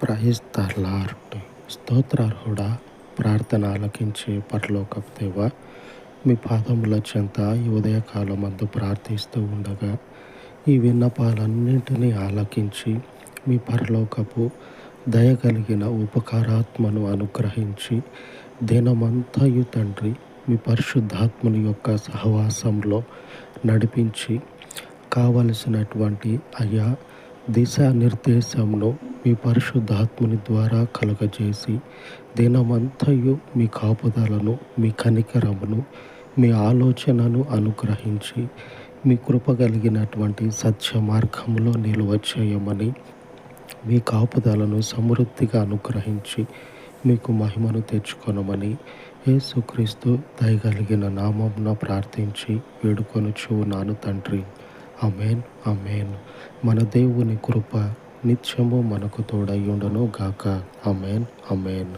Praise the lord. స్తోత్రార్హుడా, ప్రార్థన ఆలకించే పరలోకపు దేవా, మీ పాదముల చెంత ఈ ఉదయకాలమందు ప్రార్థిస్తూ ఉండగా ఈ విన్నపాలన్నింటినీ ఆలకించి మీ పరలోకపు దయగలిగిన ఉపకారాత్మను అనుగ్రహించి దినమంతయు తండ్రి మీ పరిశుద్ధాత్మని యొక్క సహవాసంలో నడిపించి కావలసినటువంటి అయా దిశానిర్దేశమును మీ పరిశుద్ధాత్ముని ద్వారా కలుగజేసి దినమంతయు మీ కాపుదలను, మీ కనికరమును, మీ ఆలోచనను అనుగ్రహించి మీ కృప కలిగినటువంటి సత్య మార్గంలో నిలువ చేయమని, మీ కాపుదలను సమృద్ధిగా అనుగ్రహించి మీకు మహిమను తెచ్చుకొనమని యేసుక్రీస్తు దయగలిగిన నామమున ప్రార్థించి వేడుకొనుచున్నాను తండ్రి. ఆమేన్, ఆమేన్. మన దేవుని కృప నిత్యము మనకు తోడై ఉండును గాక. ఆమేన్, ఆమేన్.